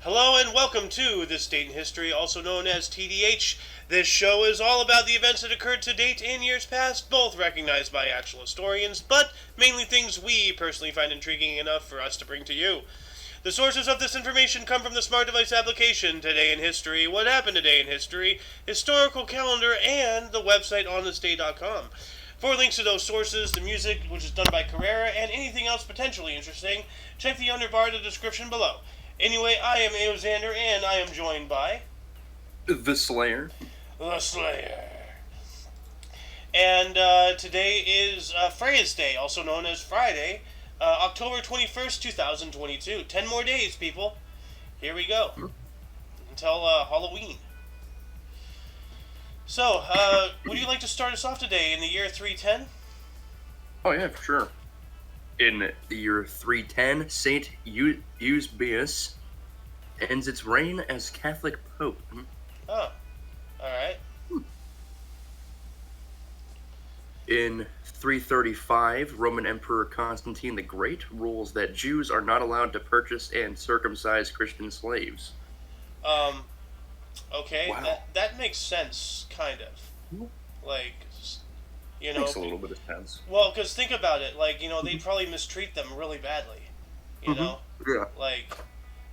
Hello and welcome to This Date in History, also known as TDH. This show is all about the events that occurred to date in years past, both recognized by actual historians, but mainly things we personally find intriguing enough for us to bring to you. The sources of this information come from the Smart Device application, Today in History, What Happened Today in History, Historical Calendar, and the website onthisday.com. For links to those sources, the music, which is done by Carrera, and anything else potentially interesting, check the underbar in the description below. Anyway, I am Eozander, and I am joined by The Slayer. the Slayer. And today is Freya's Day, also known as Friday, October 21st, 2022. 10 more days, people. Here we go. Until Halloween. So, would you like to start us off today in the year 310? Oh yeah, for sure. In the year 310, Saint Eusebius ends its reign as Catholic Pope. Oh, alright. In 335, Roman Emperor Constantine the Great rules that Jews are not allowed to purchase and circumcise Christian slaves. Okay, Wow. that makes sense, kind of. Like, Makes a little bit of sense. well, because think about it, like, they'd probably mistreat them really badly, you know? Yeah. Like,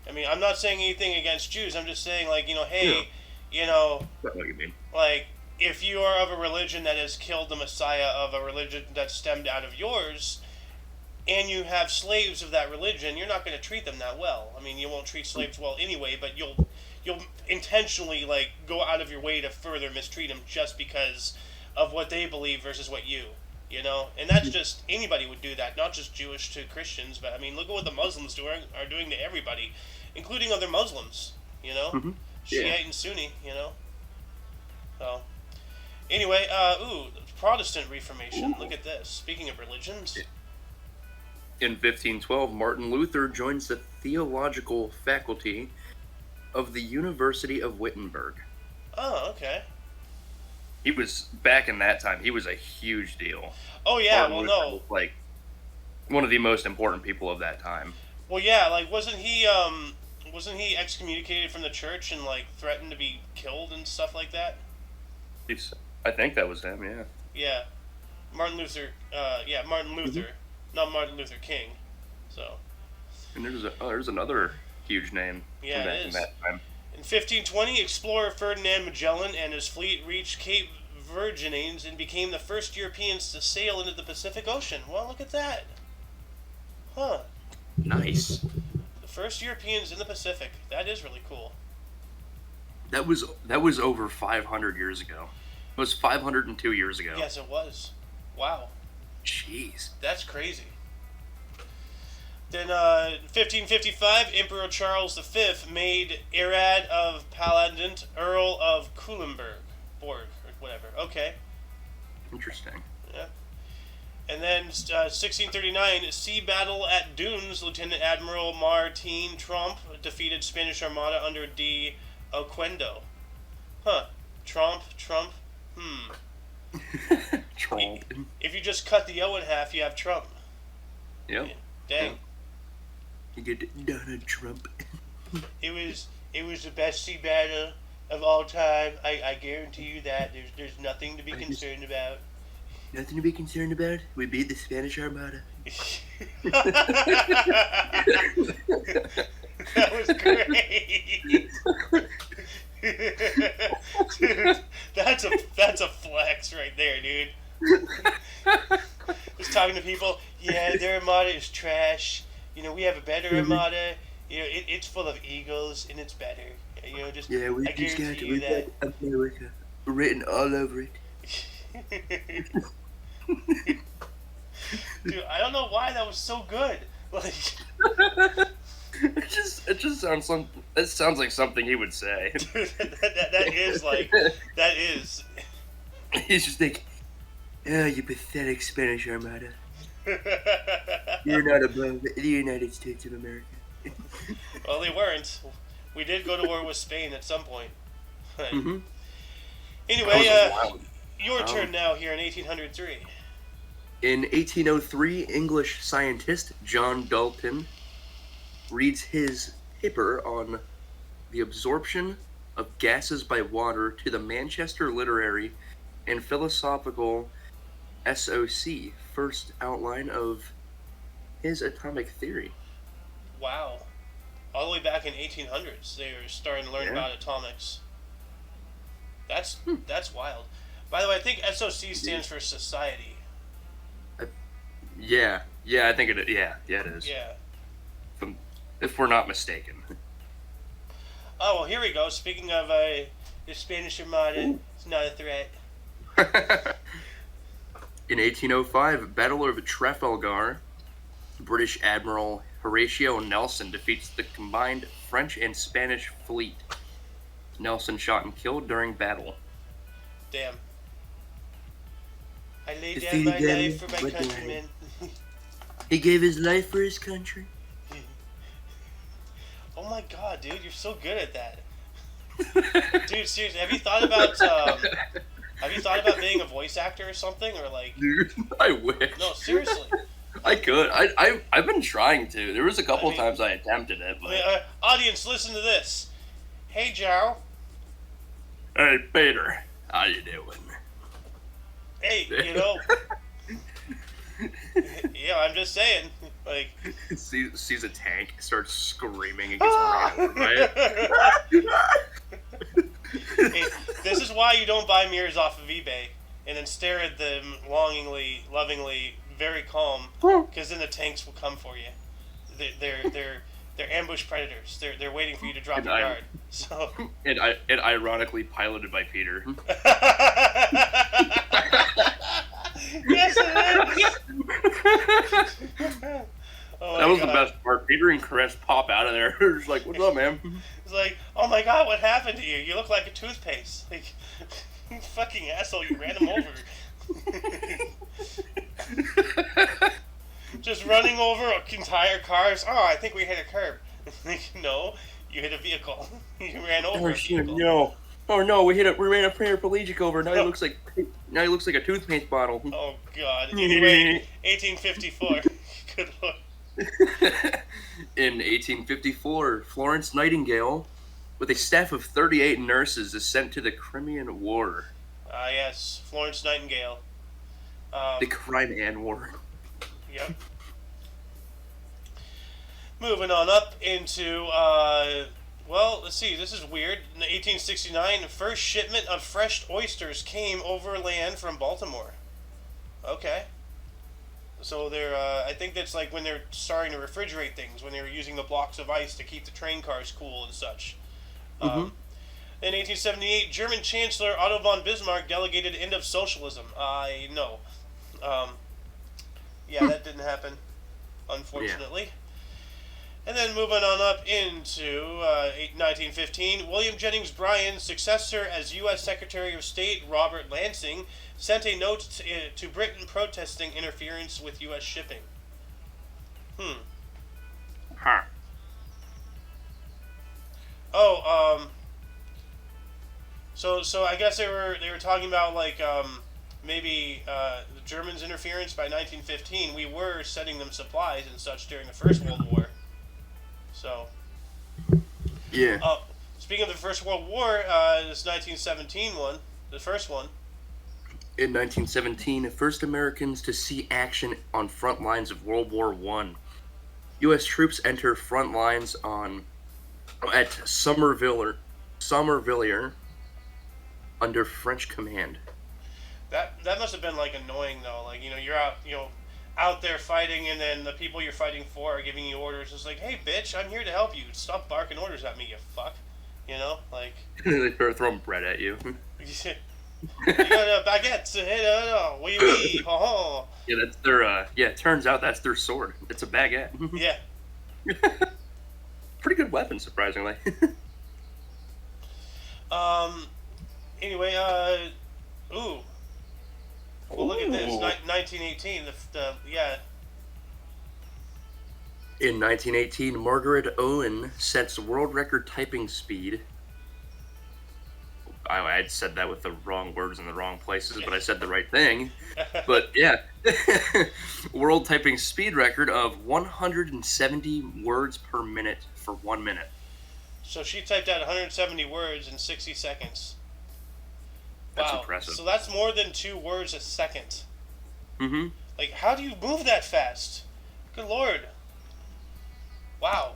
I mean, I'm not saying anything against Jews, I'm just saying, like, Yeah. hey, I know what you mean. like, if you are of a religion that has killed the Messiah of a religion that stemmed out of yours, and you have slaves of that religion, you're not going to treat them that well. I mean, you won't treat slaves well anyway, but you'll intentionally, like, go out of your way to further mistreat them just because of what they believe versus what you know? And that's just, anybody would do that, not just Jewish to Christians, but, I mean, look at what the Muslims are doing to everybody, including other Muslims, you know? Mm-hmm. Yeah. Shiite and Sunni, you know? So, anyway, Protestant Reformation, look at this. Speaking of religions. In 1512, Martin Luther joins the theological faculty of the University of Wittenberg. Oh, okay. He was, back in that time, he was a huge deal. Oh, yeah, Martin well, Luther no. was, like, one of the most important people of that time. Well, yeah, like, wasn't he excommunicated from the church and, like, threatened to be killed and stuff like that? I think that was him, yeah. Yeah. Martin Luther, not Martin Luther King. So, And there's another huge name yeah, from it back in is. that time. In 1520, explorer Ferdinand Magellan and his fleet reached Cape Virgines and became the first Europeans to sail into the Pacific Ocean. Well, look at that. Huh. Nice. The first Europeans in the Pacific. That is really cool. That was over 500 years ago. It was 502 years ago. Yes, it was. Wow. Jeez. That's crazy. Then, 1555, Emperor Charles V made Irad of Paladant Earl of Kuilemburg. Or whatever. Okay. Interesting. Yeah. And then, 1639, sea battle at Dunes, Lieutenant Admiral Martin Tromp defeated Spanish Armada under de Oquendo. Huh. Tromp. Trump. If you just cut the O in half, you have Trump. Yep. Dang. You get Donald Trump. It was the best sea battle of all time. I guarantee you that. There's nothing to be concerned about. Nothing to be concerned about. We beat the Spanish Armada. That was great. Dude, that's a flex right there, dude. Just talking to people, yeah, their armada is trash. We have a better armada. It's full of eagles and it's better. Just Yeah, we I just got guarantee you that. America written all over it. Dude, I don't know why that was so good. Like, It just sounds it sounds like something he would say. dude, that is like that is. He's just like, oh, you pathetic Spanish Armada. You're not above the United States of America. Well, they weren't. We did go to war with Spain at some point. Mm-hmm. Anyway, your turn now here in 1803. In 1803, English scientist John Dalton reads his paper on The absorption of gases by water to the Manchester Literary and Philosophical SOC, first outline of his atomic theory. Wow. All the way back in 1800s, they were starting to learn Yeah. about atomics. That's wild. By the way, I think SOC stands for society. Yeah, I think it. Yeah, it is. Yeah. If we're not mistaken. Oh, well, here we go. Speaking of the Spanish Armada, it's not a threat. In 1805, Battle of Trafalgar, British Admiral Horatio Nelson defeats the combined French and Spanish fleet. Nelson shot and killed during battle. Damn. I laid down Defeated my them life for my with the countrymen. He gave his life for his country. Oh my god, dude, you're so good at that. Dude, seriously, have you thought about being a voice actor or something, or like? Dude, I wish. No, seriously. I could. I've been trying to. There was a couple times I attempted it, but. Audience, listen to this. Hey, Joe. Hey, Peter. How you doing? Hey, you know. Yeah, I'm just saying. Like. Sees a tank, starts screaming, and gets ran over by it. Hey, this is why you don't buy mirrors off of eBay, and then stare at them longingly, lovingly, very calm, because then the tanks will come for you. They're ambush predators. They're waiting for you to drop your guard. So. And ironically piloted by Peter. Yes, it is. Oh that was God. the best part. Peter and Chris pop out of there. They're just like, "What's up, man?" It's like, oh my God, what happened to you? You look like a toothpaste. Like, you fucking asshole, you ran him over. Just running over entire cars. Oh, I think we hit a curb. No, you hit a vehicle. You ran over a vehicle. No. Oh no, we ran a paraplegic over. Now he looks like a toothpaste bottle. Oh God. Anyway, 1854. Good Lord. In 1854, Florence Nightingale, with a staff of 38 nurses, is sent to the Crimean War. Ah, yes, Florence Nightingale. The Crimean War. Yep. Moving on up into, well, let's see, this is weird. In 1869, the first shipment of fresh oysters came overland from Baltimore. Okay. So they're, I think that's like when they're starting to refrigerate things, when they were using the blocks of ice to keep the train cars cool and such. In 1878, German Chancellor Otto von Bismarck delegated end of socialism. I know. Yeah, that didn't happen, unfortunately. Yeah. And then moving on up into 1915, William Jennings Bryan's successor as U.S. Secretary of State, Robert Lansing, sent a note to Britain protesting interference with U.S. shipping. Huh. Oh, so I guess they were talking about like maybe the Germans' interference by 1915. We were sending them supplies and such during the First World War. So. Yeah. Speaking of the First World War, this 1917 one, the first one. In 1917, the first Americans to see action on front lines of World War I. U.S. troops enter front lines at Somerville under French command. That must have been like annoying though. Like, you know, you're out there fighting, and then the people you're fighting for are giving you orders. It's like, hey, bitch, I'm here to help you. Stop barking orders at me, you fuck. You know, like. They start throwing bread at you. You got baguettes. Hey, oui, oui, ha. Yeah, that's their. Yeah, it turns out that's their sword. It's a baguette. Yeah. Pretty good weapon, surprisingly. Anyway, ooh. Well, look at this. 1918. Yeah. In 1918, Margaret Owen sets world record typing speed. I had said that with the wrong words in the wrong places, but I said the right thing. But yeah, world typing speed record of 170 words per minute for 1 minute. So she typed out 170 words in 60 seconds. That's Wow. impressive. So that's more than 2 words a second. Mm-hmm. Like, how do you move that fast? Good lord. Wow.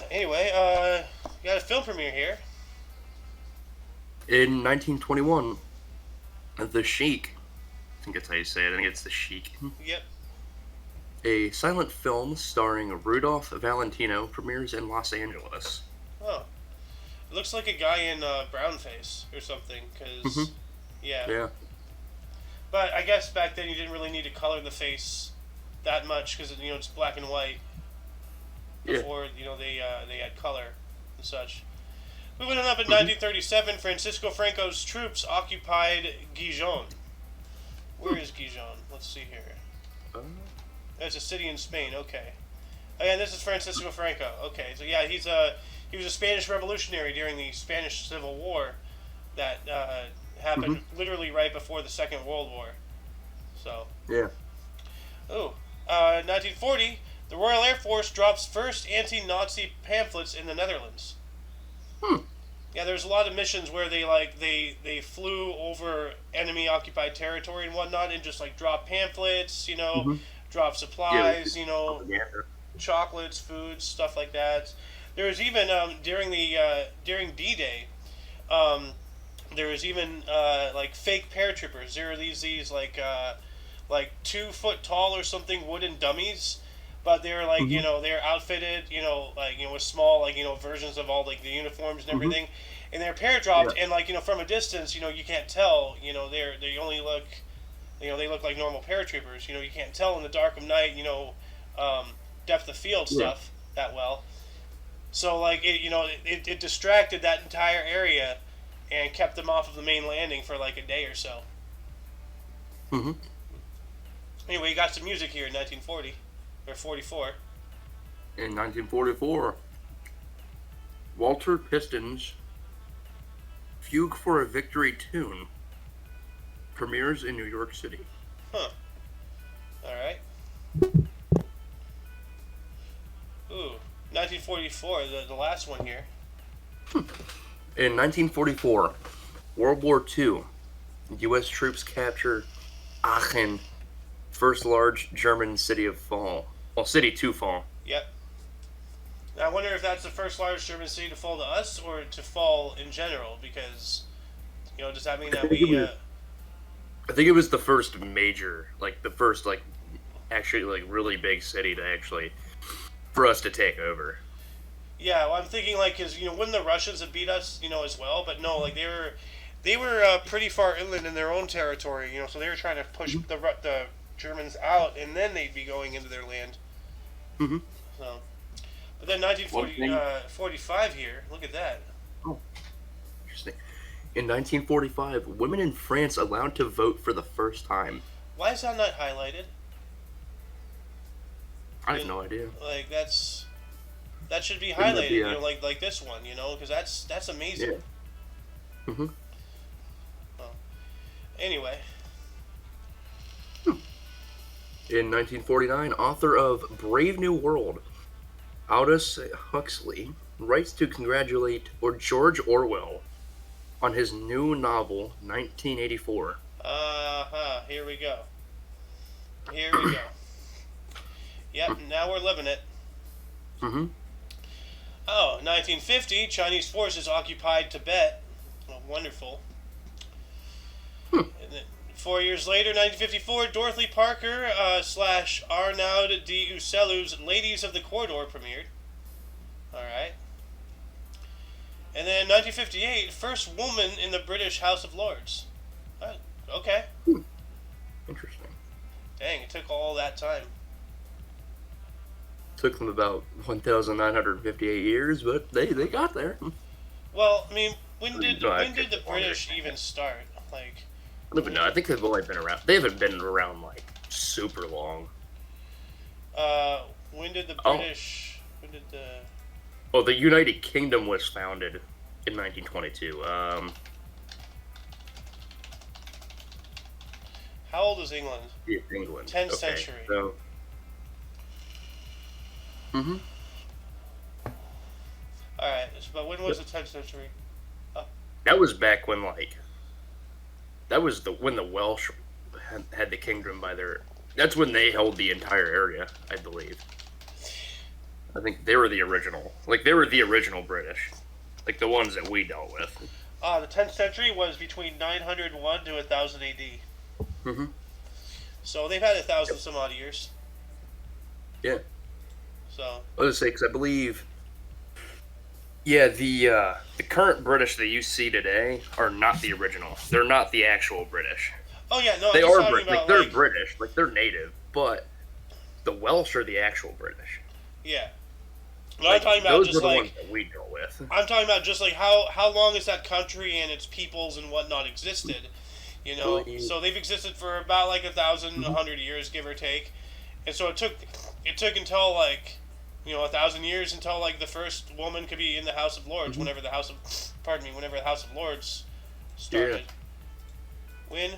Anyway, you got a film premiere here. In 1921, The Sheik, I think that's how you say it, I think it's The Sheik, Yep. a silent film starring Rudolph Valentino, premieres in Los Angeles. Oh. It looks like a guy in brownface or something, because, Mm-hmm. yeah. Yeah. But I guess back then you didn't really need to color the face that much, because, it's black and white. Yeah. Before, they had color and such. Moving on up in 1937, Francisco Franco's troops occupied Gijón. Where is Gijón? Let's see here. That's a city in Spain. Okay. Again, this is Francisco Franco. Okay, so yeah, he was a Spanish revolutionary during the Spanish Civil War that happened literally right before the Second World War. So. Yeah. Oh, 1940, the Royal Air Force drops first anti-Nazi pamphlets in the Netherlands. Yeah, there's a lot of missions where they flew over enemy occupied territory and whatnot, and just drop pamphlets, drop supplies, chocolates, foods, stuff like that. There was even during D-Day, there was even fake paratroopers. There are these 2 foot tall or something wooden dummies. But they're they're outfitted, with small, versions of all the uniforms and everything, and they're paradropped, and from a distance, you can't tell, they only look, they look like normal paratroopers, you can't tell in the dark of night, depth of field stuff that well, so it distracted that entire area, and kept them off of the main landing for a day or so. Anyway, you got some music here in 1940. Or 44. In 1944, Walter Piston's Fugue for a Victory tune premieres in New York City. Huh. Alright. Ooh, 1944, the last one here. In 1944, World War II, U.S. troops capture Aachen, first large German city of fall. Well, city to fall. Yep. Now, I wonder if that's the first large German city to fall to us, or to fall in general, because, does that mean that we... I think it was the first major, actually, really big city to actually, for us to take over. Yeah, well, I'm thinking, because, wouldn't the Russians have beat us, as well? But no, they were pretty far inland in their own territory, so they were trying to push the Germans out, and then they'd be going into their land. So, but then 1945 here, look at that. Oh, interesting. In 1945, women in France allowed to vote for the first time. Why is that not highlighted? I have no idea. That should be highlighted, like this one, because that's amazing. Yeah. Well, anyway. In 1949, author of Brave New World, Aldous Huxley, writes to congratulate George Orwell on his new novel, 1984. Here we go. Yep, now we're living it. Oh, 1950, Chinese forces occupied Tibet. Oh, wonderful. And then 4 years later, 1954, Dorothy Parker / Arnaud de Uccellu's Ladies of the Corridor premiered. Alright. And then 1958, first woman in the British House of Lords. Okay. Interesting. Dang, it took all that time. Took them about 1,958 years, but they got there. Well, I mean, when did the British even start? I don't even know. I think they've only been around. They haven't been around super long. When did the British? When did the? Well, the United Kingdom was founded in 1922. How old is England? Yeah, England. 10th century. So. Alright, but when was the 10th century? That was back when, like, that was when the Welsh had the kingdom by their. That's when they held the entire area, I believe. I think they were the original. Like, they were the original British. Like, the ones that we dealt with. The 10th century was between 901 to 1000 AD. Mm-hmm. So they've had 1,000 some odd years. Yeah. So. I was gonna say, because I believe. Yeah, the current British that you see today are not the original. They're not the actual British. Oh yeah, no, they I'm just are talking British. about, They're British, like they're native, but the Welsh are the actual British. Yeah. No, Like, I'm talking about those just are the like ones that we deal with. I'm talking about just like how long has that country and its peoples and whatnot existed, you know? So they've existed for about like 1,000, 100 years, give or take, and so it took until like, you know, 1,000 years until like the first woman could be in the House of Lords. Whenever the House of Lords started. Yeah. When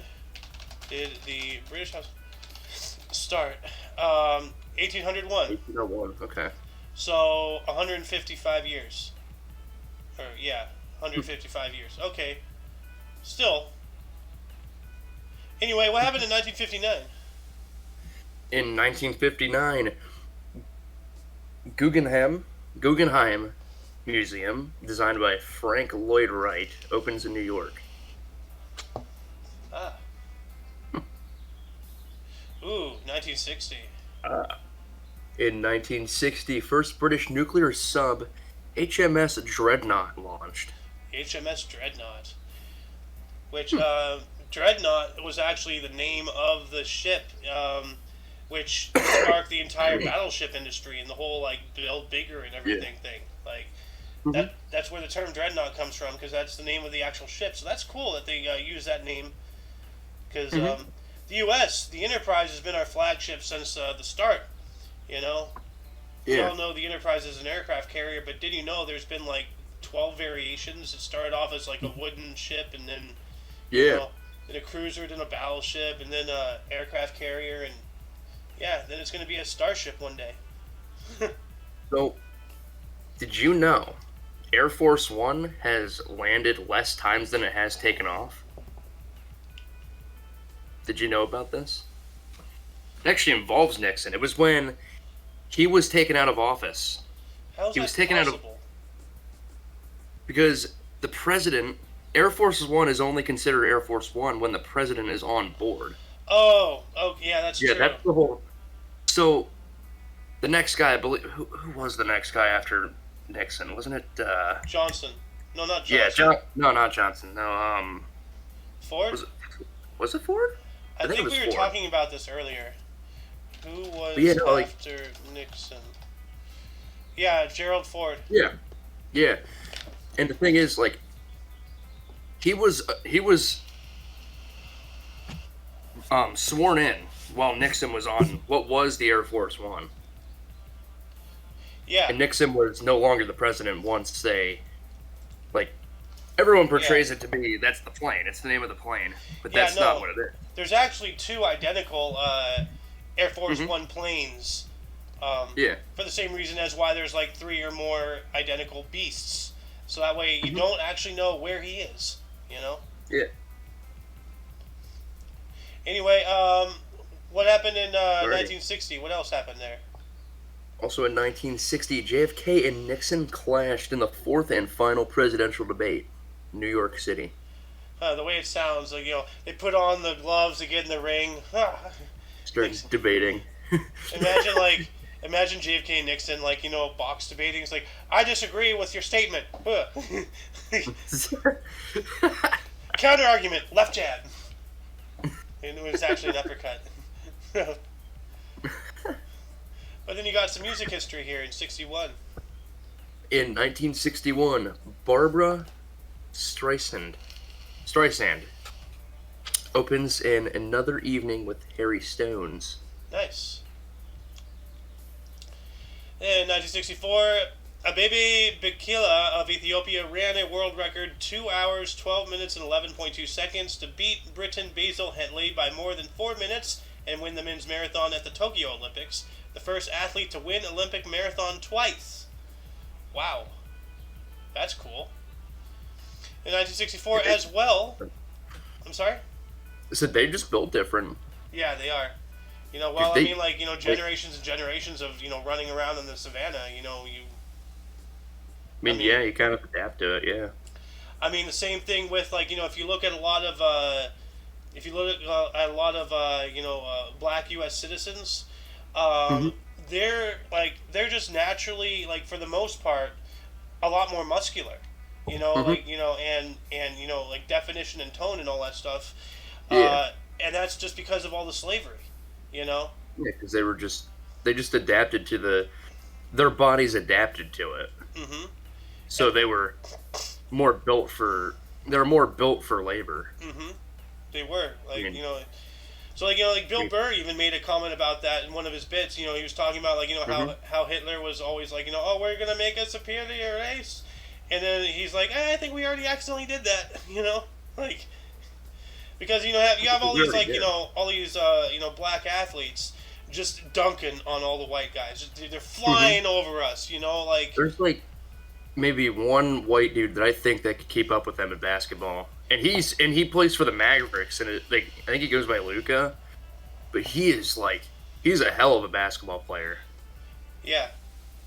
did the British House start? 1801. 1801. Okay. So 155 years. Or yeah, 155 years. Okay. Still. Anyway, what happened in 1959? In 1959, Guggenheim Museum, designed by Frank Lloyd Wright, opens in New York. Ah. Ooh, 1960. In 1960, first British nuclear sub, HMS Dreadnought, launched. HMS Dreadnought. Which, Dreadnought was actually the name of the ship, which sparked the entire battleship industry and the whole, like, build bigger and everything thing. Like, that's where the term Dreadnought comes from, because that's the name of the actual ship. So that's cool that they use that name, because the U.S., the Enterprise, has been our flagship since the start, you know? We all know the Enterprise is an aircraft carrier, but did you know there's been, like, 12 variations? It started off as, like, a wooden ship, and then, you know, then a cruiser, then a battleship, and then a aircraft carrier, and, yeah, then it's going to be a starship one day. So, did you know Air Force One has landed less times than it has taken off? Did you know about this? It actually involves Nixon. It was when he was taken out of office. How is He that was taken possible? out of because the president, Air Force One is only considered Air Force One when the president is on board. Oh, yeah, that's true. Yeah, that's the whole. So, the next guy, I believe, who was the next guy after Nixon? Wasn't it? Johnson. No, not Yeah, Johnson. No, not Johnson. No, Ford? Was it Ford? I think it was we were Ford. talking about this earlier. Who was Yeah, no, like- after Nixon? Yeah, Gerald Ford. Yeah. And the thing is, like, he was sworn in while Nixon was on what was the Air Force One. Yeah. And Nixon was no longer the president once they, like, everyone portrays it to be, that's the plane, it's the name of the plane, but that's not what it is. There's actually two identical Air Force One planes. For the same reason as why there's like 3 or more identical beasts. So that way you don't actually know where he is, you know? Yeah. Anyway, what happened in 1960? What else happened there? Also in 1960, JFK and Nixon clashed in the fourth and final presidential debate in New York City. The way it sounds, like, you know, they put on the gloves to get in the ring. Start debating. Imagine JFK and Nixon, like, you know, box debating. It's like, I disagree with your statement. Counter argument, left jab. And it was actually an uppercut. But then you got some music history here in 61. In 1961, Barbara Streisand opens in Another Evening with Harry Stones. Nice. In 1964, Abebe Bikila of Ethiopia ran a world record 2 hours, 12 minutes, and 11.2 seconds to beat Briton Basil Hentley by more than 4 minutes and win the men's marathon at the Tokyo Olympics. The first athlete to win Olympic marathon twice. Wow. That's cool. In 1964 as well. I'm sorry? So they just built different. Yeah, they are. Dude, Well, I mean, like, like, generations and generations of, running around in the savannah, I I mean, mean, yeah, you kind of adapt to it, yeah. the same thing with, like, if you look at a lot of, if you look at a lot of, black U.S. citizens, um, Hmm. they're just naturally, like, for the most part, a lot more muscular, Hmm. and like definition and tone and all that stuff, Yeah. uh, and that's just because of all the slavery, you know. Yeah, because they just adapted to their bodies adapted to it. Mm-hmm. So they were more built for labor. Mm-hmm. They were I like mean, so like like Bill Burr even made a comment about that in one of his bits. He was talking about like hmm how Hitler was always like oh, we're gonna make a superior race, and then he's like I think we already accidentally did that. Like because you have all we these already like did. all these black athletes just dunking on all the white guys. They're Hmm. flying over us. Like There's like maybe one white dude that I think that could keep up with them in basketball, and he plays for the Mavericks, and I think he goes by Luca, but he's a hell of a basketball player. yeah.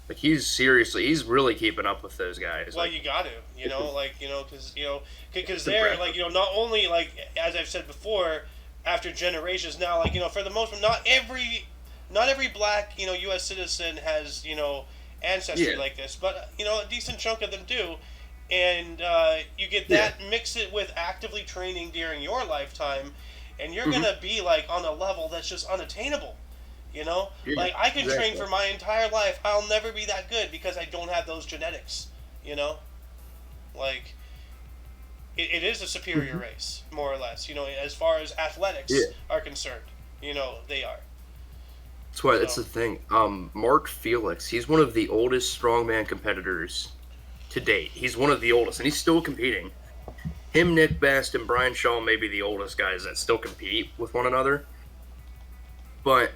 Like he's really keeping up with those guys. Well, Like you got to, it's, like because it's they're like impressive. not only like as I've said before, after generations now, like for the most part, not every black U.S. citizen has ancestry Yeah. like this, but a decent chunk of them do, and you get Yeah. that, mix it with actively training during your lifetime, and you're Hmm. gonna be like on a level that's just unattainable. Yeah. Like I can train Exactly. for my entire life. I'll never be that good because I don't have those genetics. You know, like it is a superior Hmm. race, more or less. As far as athletics Yeah. are concerned, they are. That's why that's So the thing. Mark Felix, he's one of the oldest strongman competitors to date. He's one of the oldest, and he's still competing. Him, Nick Best, and Brian Shaw may be the oldest guys that still compete with one another. But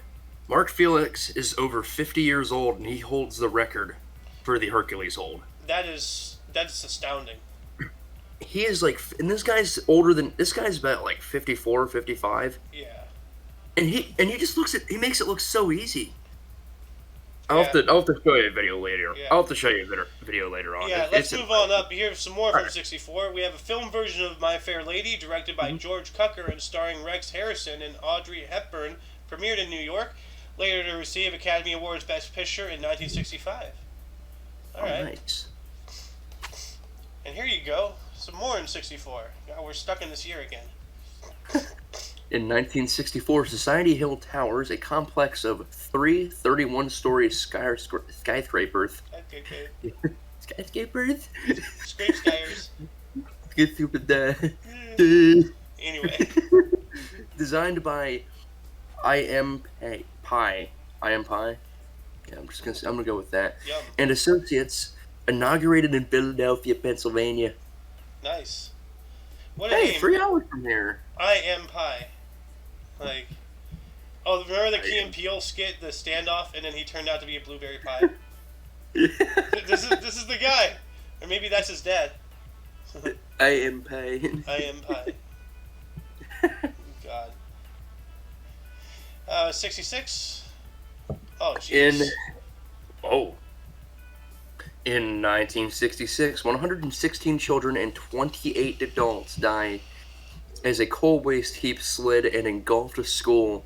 Mark Felix is over 50 years old, and he holds the record for the Hercules hold. that's astounding. He is like, and this guy's about like 54, 55, Yeah, and he just he makes it look so easy. yeah, I'll have to show you a video later. yeah. I'll have to show you a video later on. Yeah, let's It's move on impressive. up. Here's some more All from right. '64. We have a film version of My Fair Lady, directed by Mhm. George Cukor and starring Rex Harrison and Audrey Hepburn, premiered in New York, later to receive Academy Awards Best Picture in 1965. All Oh, right, nice. and here you go. Some more in '64. God, we're stuck in this year again. In 1964, Society Hill towers, a complex of three 31-story skyscrapers. Okay, okay. Skyscrapers? Scrape Skiers. Get stupid there. Anyway, Designed by I.M. Pie. I.M. Pie? Yeah, I'm gonna go with that. yum. And Associates, inaugurated in Philadelphia, Pennsylvania. Nice. What a Hey, name. 3 hours from here. I am pie. Like, oh, remember the I Key and am. Peele skit, the standoff, and then he turned out to be a blueberry pie? This is the guy, or maybe that's his dad. I am Pie. I am pie. God. 66. Oh, In jeez. oh, in 1966, 116 children and 28 adults died as a coal waste heap slid and engulfed a school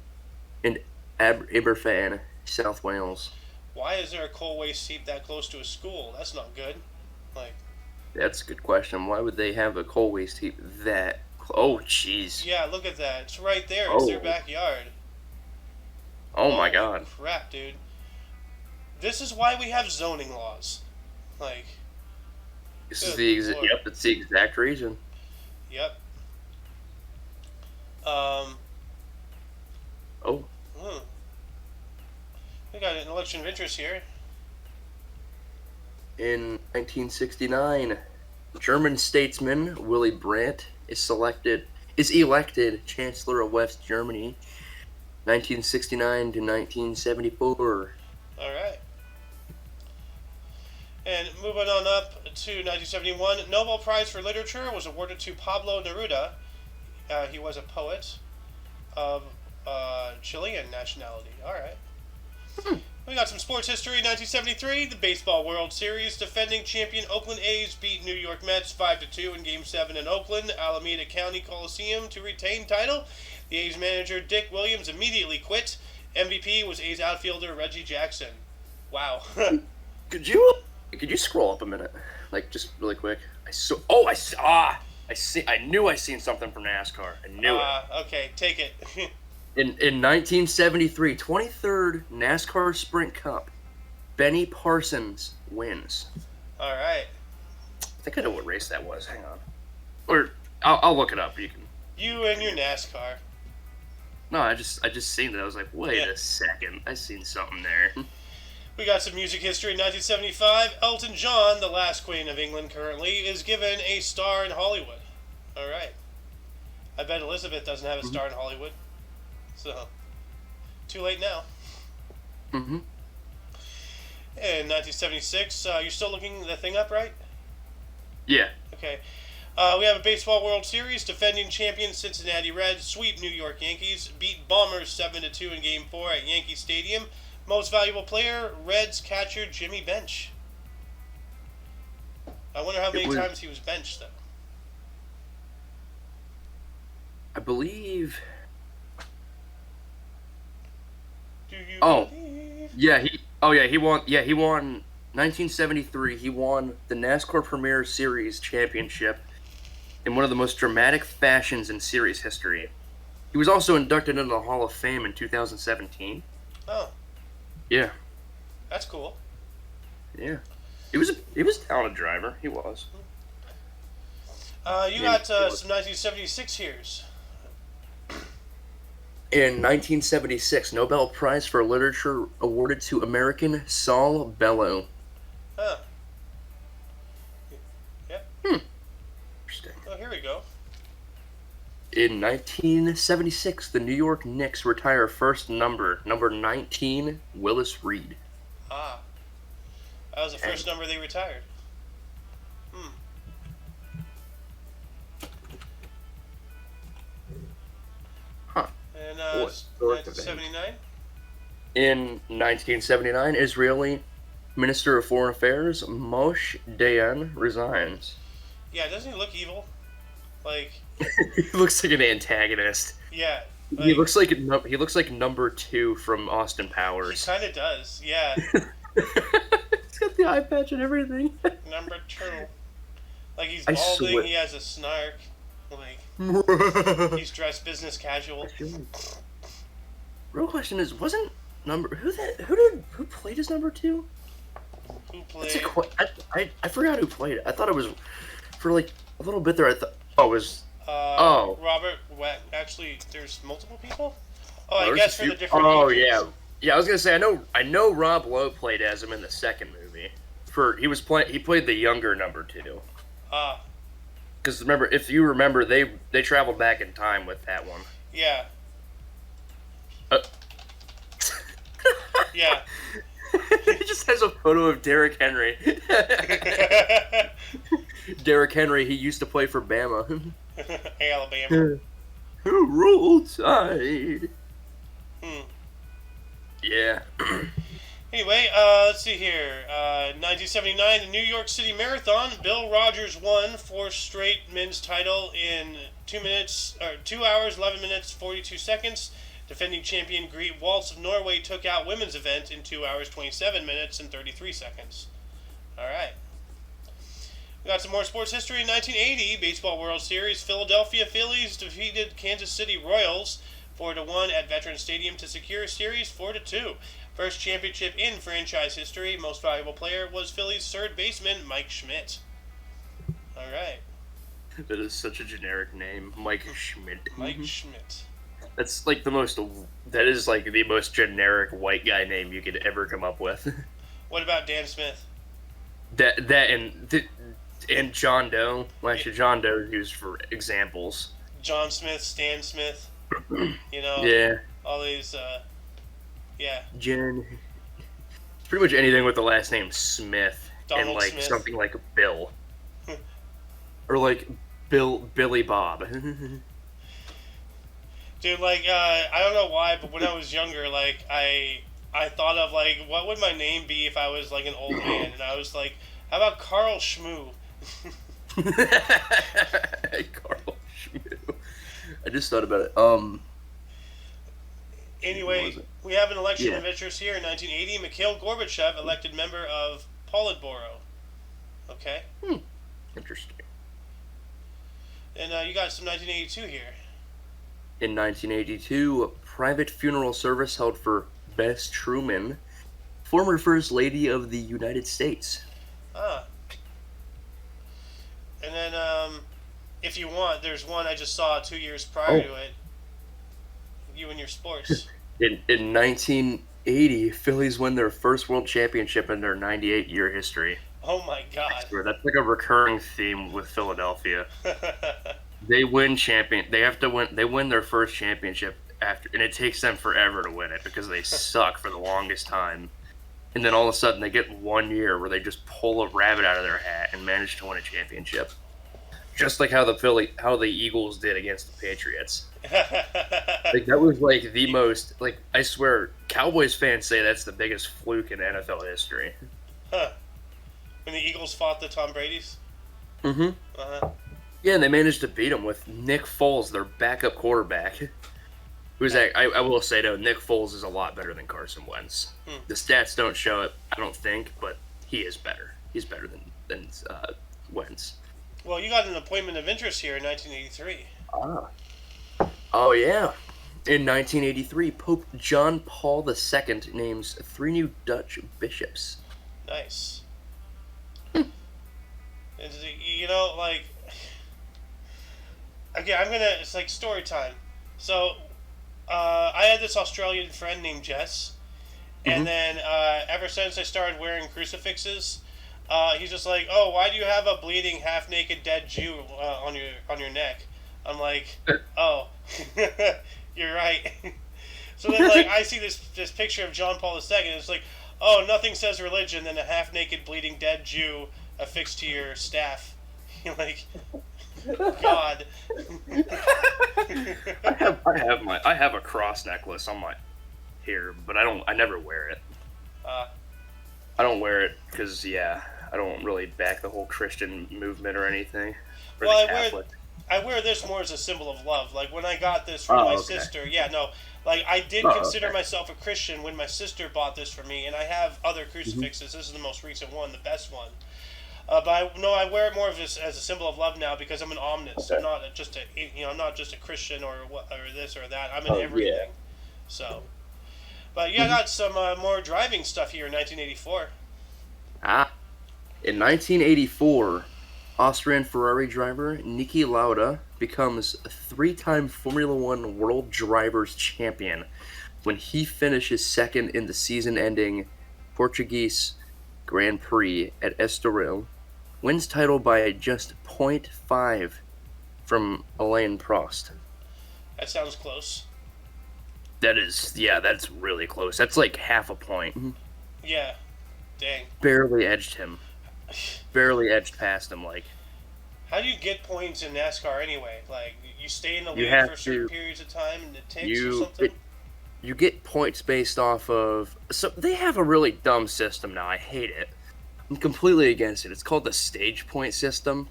in Aberfan, South Wales. Why is there a coal waste heap that close to a school? That's not good. Like, That's a good question. Why would they have a coal waste heap that? Oh, jeez. yeah, look at that. It's right there. It's their Oh, backyard. oh my Holy God. crap, dude. This is why we have zoning laws. Like, This is good the lord. yep. It's the exact reason. Yep. Um, Oh, hmm. We got an election of interest here. in 1969, German statesman Willy Brandt is elected Chancellor of West Germany, 1969 to 1974. All right. And moving on up to 1971, Nobel Prize for Literature was awarded to Pablo Neruda. He was a poet of Chilean nationality. All right. We got some sports history. 1973, the Baseball World Series. Defending champion Oakland A's beat New York Mets 5-2 in Game 7 in Oakland, Alameda County Coliseum to retain title. The A's manager Dick Williams immediately quit. MVP was A's outfielder Reggie Jackson. Wow. Could you scroll up a minute, like just really quick? I knew I seen something from NASCAR. I knew it. Okay, take it. In 1973, 23rd NASCAR Sprint Cup, Benny Parsons wins. All right. I think I know what race that was. Hang on, or I'll look it up. You can. You and your NASCAR. No, I just seen it. I was like, wait a second, I seen something there. We got some music history. 1975, Elton John, the last Queen of England currently, is given a star in Hollywood. All right. I bet Elizabeth doesn't have a star in Hollywood. So, too late now. Mm-hmm. In 1976, you're still looking the thing up, right? Yeah. Okay. We have a Baseball World Series. Defending champion Cincinnati Reds sweep New York Yankees. Beat Bombers 7-2 in Game 4 at Yankee Stadium. Most valuable player, Reds catcher Jimmy Bench. I wonder how many times he was benched, though. I believe... Do you believe? Yeah, he won 1973. He won the NASCAR Premier Series championship in one of the most dramatic fashions in series history. He was also inducted into the Hall of Fame in 2017. Oh. Yeah. That's cool. Yeah. He was a talented driver. He was. You got some 1976 here's. In 1976, Nobel Prize for Literature awarded to American Saul Bellow. Huh. Yep. Interesting. Oh, here we go. In 1976, the New York Knicks retire first number 19, Willis Reed. Ah. That was the first number they retired. Huh. And 1979? In 1979, Israeli Minister of Foreign Affairs Moshe Dayan resigns. Yeah, doesn't he look evil? Like... He looks like an antagonist. Yeah. Like, he looks like number 2 from Austin Powers. He kind of does, yeah. He's got the eye patch and everything. Number 2. Like, he's balding, he has a snark. Like, he's dressed business casual. Real question is, wasn't who played as number 2? Who played? I forgot who played it. I thought it was for like a little bit there. I thought it was. Robert. Actually, there's multiple people. Oh, I guess for the different. Oh ages. yeah. I was gonna say I know Rob Lowe played as him in the second movie. He played the younger number 2. Because remember, if you remember, they traveled back in time with that one. Yeah. Yeah. He just has a photo of Derrick Henry. Derrick Henry, he used to play for Bama. Alabama. Roll Tide. Yeah. Anyway, let's see here. 1979, the New York City Marathon. Bill Rogers won 4th straight men's title in 2 hours, 11 minutes, 42 seconds. Defending champion Greet Waltz of Norway took out women's event in 2 hours, 27 minutes, and 33 seconds. All right. We got some more sports history. In 1980, Baseball World Series, Philadelphia Phillies defeated Kansas City Royals 4-1 at Veterans Stadium to secure series 4-2. First championship in franchise history. Most valuable player was Phillies third baseman Mike Schmidt. All right. That is such a generic name, Mike Schmidt. Mike Schmidt. That's like the most generic white guy name you could ever come up with. What about Dan Smith? And John Doe. Well, actually, John Doe is used for examples. John Smith, Stan Smith. Yeah. All these. Yeah. Pretty much anything with the last name Smith and Donald like Smith. something like Bill, or like Billy Bob. Dude, like, I don't know why, but when I was younger, like, I thought of, like, what would my name be if I was, like, an old man? And I was like, how about Carl Schmoo? Carl Schmoo. I just thought about it. Anyway, we have an election Yeah. of interest here in 1980. Mikhail Gorbachev, elected member of Politburo. Okay? Interesting. And you got some 1982 here. In 1982, a private funeral service held for Bess Truman, former First Lady of the United States. Ah. And then, if you want, there's one I just saw 2 years prior to it. You and your sports. In 1980, Phillies win their first World Championship in their 98-year history. Oh my god. That's like a recurring theme with Philadelphia. They win They win their first championship after, and it takes them forever to win it because they suck for the longest time. And then all of a sudden, they get 1 year where they just pull a rabbit out of their hat and manage to win a championship. Just like how the Eagles did against the Patriots. Like that was like the most, like, I swear, Cowboys fans say that's the biggest fluke in NFL history. Huh. When the Eagles fought the Tom Brady's? Mm-hmm. Uh-huh. Yeah, and they managed to beat them with Nick Foles, their backup quarterback. I will say, though, Nick Foles is a lot better than Carson Wentz. The stats don't show it, I don't think, but he is better. He's better than Wentz. Well, you got an appointment of interest here in 1983. Ah. Oh, yeah. In 1983, Pope John Paul II names 3 new Dutch bishops. Nice. You know, like... Okay, it's like story time. So, I had this Australian friend named Jess, and then ever since I started wearing crucifixes, he's just like, "Oh, why do you have a bleeding, half-naked, dead Jew on your neck?" I'm like, "Oh, you're right." So then, like, I see this picture of John Paul II, and it's like, "Oh, nothing says religion than a half-naked, bleeding, dead Jew affixed to your staff." You're like, God. I have a cross necklace on my here, but I never wear it. I don't wear it because I don't really back the whole Christian movement or anything. Or Well, the Catholic. I wear this more as a symbol of love. Like when I got this from my sister. Yeah, no. Like I did consider myself a Christian when my sister bought this for me, and I have other crucifixes. This is the most recent one, the best one. But I wear it more of as a symbol of love now because I'm an omnist. Okay. I'm not just I'm not just a Christian or this or that. I'm in everything. Yeah. So, but I got some more driving stuff here in 1984. In 1984, Austrian Ferrari driver Niki Lauda becomes a 3-time Formula One World Drivers' Champion when he finishes second in the season-ending Portuguese Grand Prix at Estoril, wins title by just 0.5 from Alain Prost. That sounds close. That's really close. That's like half a point. Yeah. Dang. Barely edged him. Barely edged past him, like. How do you get points in NASCAR anyway? Like, you stay in the You lead have for certain to- periods of time and it takes or something? You get points based off of... So they have a really dumb system now. I hate it. I'm completely against it. It's called the stage point system.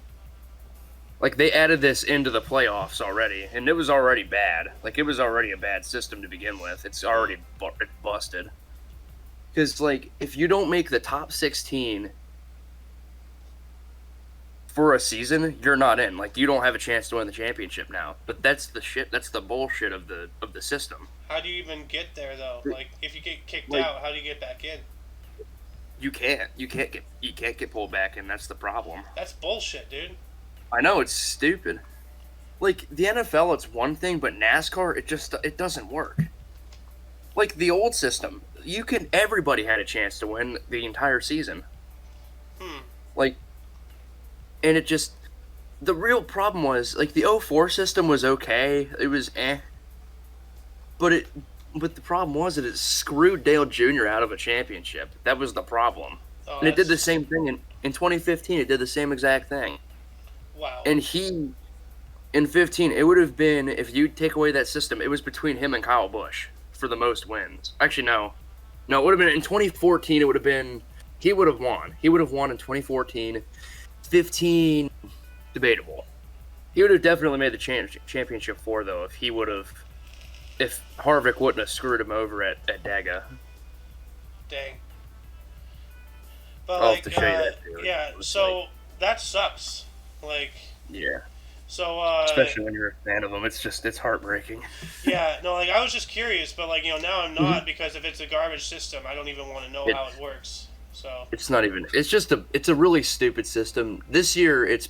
Like, they added this into the playoffs already, and it was already bad. Like, it was already a bad system to begin with. It's already busted. Because, like, if you don't make the top 16 for a season, you're not in. Like, you don't have a chance to win the championship now. But that's the shit. That's the bullshit of the system. How do you even get there, though? Like, if you get kicked Like- out, how do you get back in? You can't get pulled back, and that's the problem. That's bullshit, dude. I know, it's stupid. Like, the NFL, it's one thing, but NASCAR, it doesn't work. Like, the old system, everybody had a chance to win the entire season. Like, and the real problem was, like, the 04 system was okay, it was but the problem was that it screwed Dale Jr. out of a championship. That was the problem. Oh, And it did the that's same thing in 2015. It did the same exact thing. wow. And in 15, it would have been, if you take away that system, it was between him and Kyle Busch for the most wins. Actually, no. No, it would have been in 2014, it would have been, he would have won. He would have won in 2014. 15, debatable. He would have definitely made the championship 4, though, if Harvick wouldn't have screwed him over at Daga. Dang. But I'll have to show you that video. yeah. So that sucks. Like, Yeah. so Especially when you're a fan of them, it's heartbreaking. yeah. No, like I was just curious, but like now I'm not because if it's a garbage system, I don't even want to know how it works. So It's not even. It's a really stupid system. This year, it's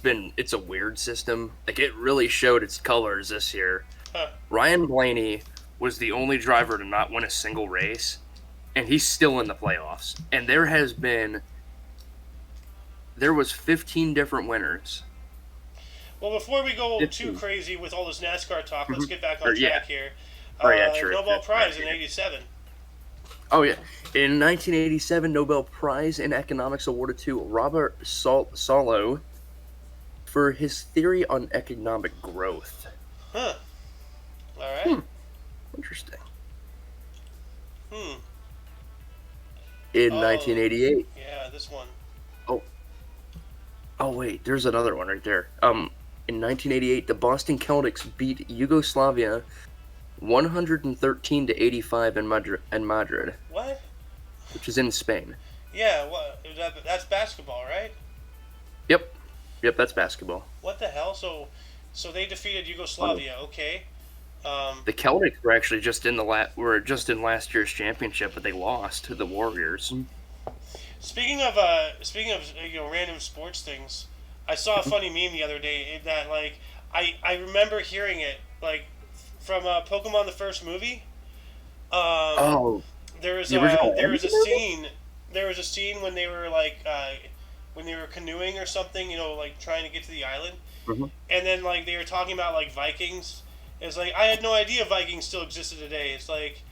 a weird system. Like it really showed its colors this year. huh. Ryan Blaney was the only driver to not win a single race, and he's still in the playoffs. And there was 15 different winners. Well, before we go 15. too crazy with all this NASCAR talk, let's get back on Yeah. track here. Oh yeah, true. Nobel Prize in Yeah. '87. Oh yeah, in 1987, Nobel Prize in Economics awarded to Robert Solow for his theory on economic growth. Huh. All right. Interesting. Hmm. In Oh. 1988. Yeah, this one. Oh wait, there's another one right there. In 1988, the Boston Celtics beat Yugoslavia 113 to 85 in Madrid, What? which is in Spain. Yeah. What? That's basketball, right? Yep, that's basketball. What the hell? So they defeated Yugoslavia. Okay. The Celtics were actually just in last year's championship, but they lost to the Warriors. Speaking of random sports things, I saw a funny meme the other day that like I remember hearing it like from Pokemon the first movie. Oh, There was the original there was a movie? scene there was a scene when they were like when they were canoeing or something, like trying to get to the island, Mhm. and then like they were talking about like Vikings. It's like I had no idea Vikings still existed today. It's like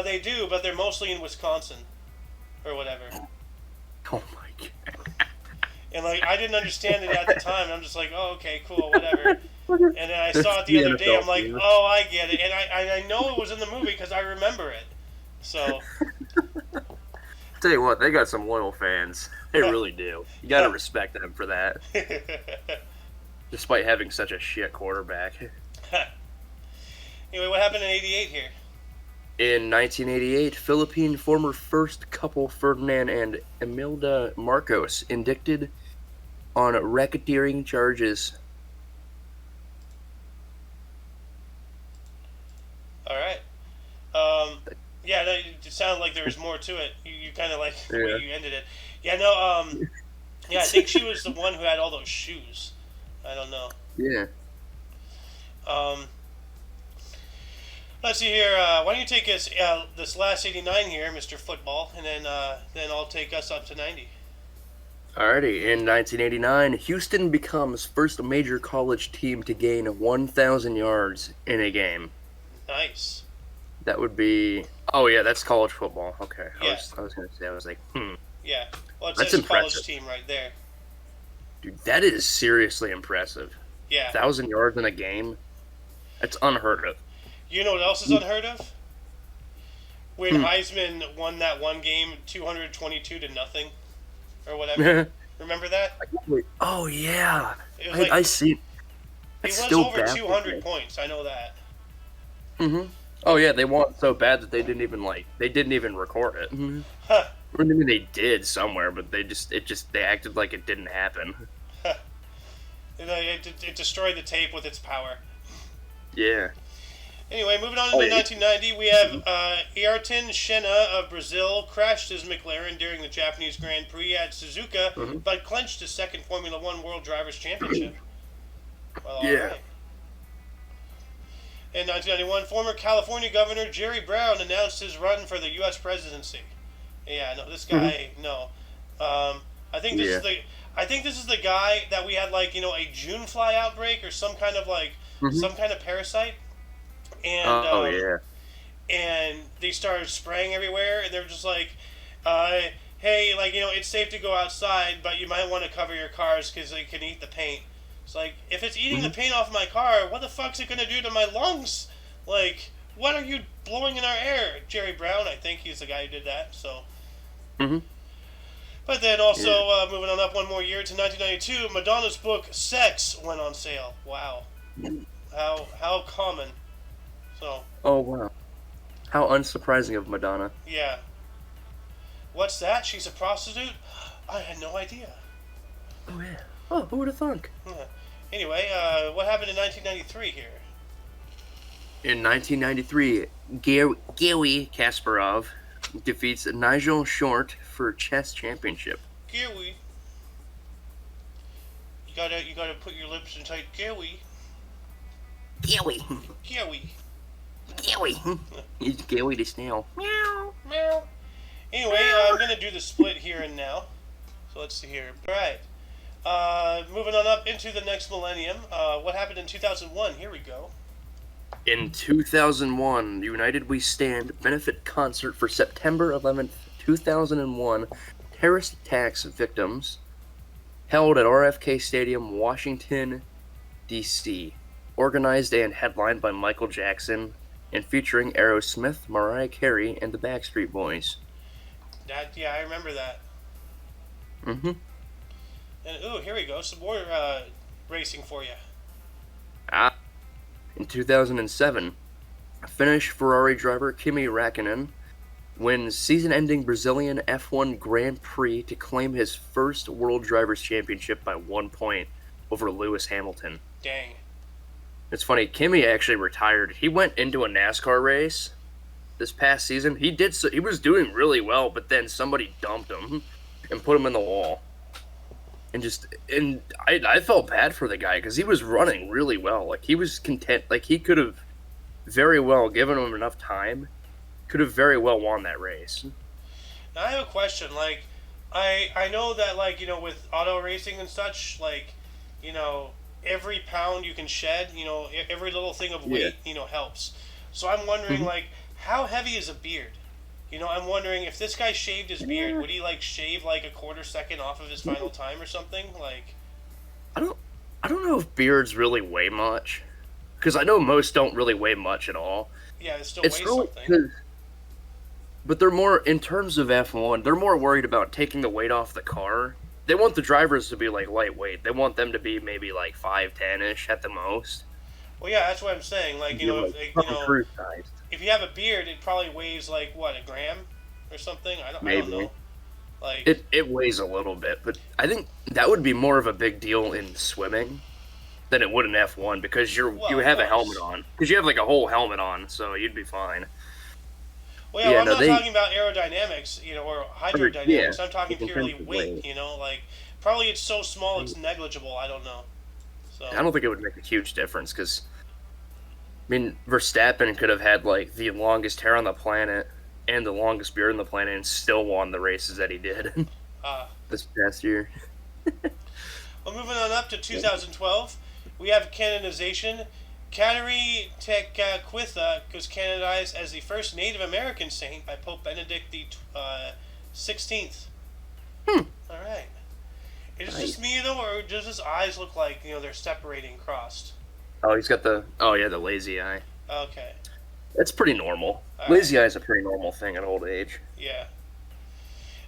they do, but they're mostly in Wisconsin or whatever. Oh my god. And like I didn't understand it at the time. And I'm just like, oh, okay, cool, whatever. And then I saw it the other day. I'm like, oh, I get it. And I know it was in the movie because I remember it. So Tell you what, they got some loyal fans. They really do. You gotta respect them for that, despite having such a shit quarterback. anyway, what happened in '88 here? In 1988, Philippine former first couple Ferdinand and Imelda Marcos indicted on racketeering charges. All right. Yeah, no, it sounded like there was more to it. You kind of like the way you ended it. Yeah, no. Yeah, I think she was the one who had all those shoes. I don't know. Yeah. Let's see here. Why don't you take us this last 89 here, Mr. Football, and then I'll take us up to 90. Alrighty, in 1989, Houston becomes first major college team to gain 1,000 yards in a game. Nice. That would be... Oh, yeah, that's college football. Okay. Yeah. I was going to say, I was like, Yeah. Well, it That's says college impressive. team right there. Dude, that is seriously impressive. Yeah. 1,000 yards in a game? That's unheard of. You know what else is unheard of? When Heisman won that one game 222 to nothing or whatever. Remember that? Oh, yeah. It was like I see. it It's was still over baffling 200 me. points. I know that. Oh yeah, they won so bad that they didn't even record it. Huh. I mean, they did somewhere, but they acted like it didn't happen. It destroyed the tape with its power. Yeah. Anyway, moving on into 1990, we have Ayrton Senna of Brazil crashed his McLaren during the Japanese Grand Prix at Suzuka, but clinched his second Formula One World Drivers' Championship. Well, Yeah. all right. In 1991, former California Governor Jerry Brown announced his run for the U.S. presidency. Yeah, no, this guy, no. I think this is the guy that we had like a June fly outbreak or some kind of some kind of parasite, and yeah. and they started spraying everywhere, and they were just like, hey, like, it's safe to go outside, but you might want to cover your cars because it can eat the paint. It's like, if it's eating the Hmm. paint off my car, what the fuck's it gonna do to my lungs? Like, what are you blowing in our air? Jerry Brown, I think he's the guy who did that. So, Hmm. but then also Yeah. moving on up one more year to 1992, Madonna's book Sex went on sale. Wow, how common. So, Oh wow. How unsurprising of Madonna. yeah, what's that? She's a prostitute? I had no idea. Oh yeah. Oh, who would have thunk? Huh. Anyway, what happened in 1993 here? In 1993, Garry Kasparov defeats Nigel Short for chess championship. Geary. You gotta put your lips in tight. Geary. Garry. Geary. Garry. He's Garry the snail. Meow. Meow. Anyway, I'm gonna do the split here and now. So let's see here. Alright. Moving on up into the next millennium. What happened in 2001? Here we go. In 2001, United We Stand benefit concert for September 11th, 2001, terrorist attacks victims held at RFK Stadium, Washington, D.C., organized and headlined by Michael Jackson and featuring Aerosmith, Mariah Carey, and the Backstreet Boys. Yeah, I remember that. Mm-hmm. And ooh, here we go. Some more racing for you. Ah. In 2007, Finnish Ferrari driver Kimi Räikkönen wins season-ending Brazilian F1 Grand Prix to claim his first World Drivers' Championship by 1 point over Lewis Hamilton. Dang. It's funny, Kimi actually retired. He went into a NASCAR race this past season. He was doing really well, but then somebody dumped him and put him in the wall. And I felt bad for the guy because he was running really well. Like, he was content. Like, he could have very well, given him enough time, could have very well won that race. Now I have a question. Like, I know that, like, with auto racing and such, like, every pound you can shed, every little thing of weight, helps. So I'm wondering, like, how heavy is a beard? I'm wondering if this guy shaved his beard, would he, like, shave, like, a quarter second off of his final time or something? Like, I don't know if beards really weigh much, because I know most don't really weigh much at all. yeah, it still It's weighs really something. but they're more in terms of F1. They're more worried about taking the weight off the car. They want the drivers to be like lightweight. They want them to be maybe like 5'10" at the most. Well, yeah, that's what I'm saying. Like, Tom Cruise sized. if you have a beard, it probably weighs, like, what, a gram or something? I don't Maybe. know. Like, It weighs a little bit, but I think that would be more of a big deal in swimming than it would in F1 because you Well, have of a helmet course. on. Because you have like a whole helmet on, so you'd be fine. well, yeah, Yeah, well, I'm no, not they- talking about aerodynamics, or hydrodynamics. Yeah, I'm talking it's purely intensive weight, weight. like, probably it's so small it's negligible. I don't know. So, I don't think it would make a huge difference because, I mean, Verstappen could have had like the longest hair on the planet and the longest beard on the planet and still won the races that he did this past year. well, moving on up to 2012, we have canonization. Kateri Tekakwitha was canonized as the first Native American saint by Pope Benedict the 16th. Hmm. All right. Is it Nice. just me, though, or does his eyes look like, they're separating crossed? Oh, he's got the the lazy eye. Okay. That's pretty normal. All Lazy eye is a pretty normal thing at old age. Yeah.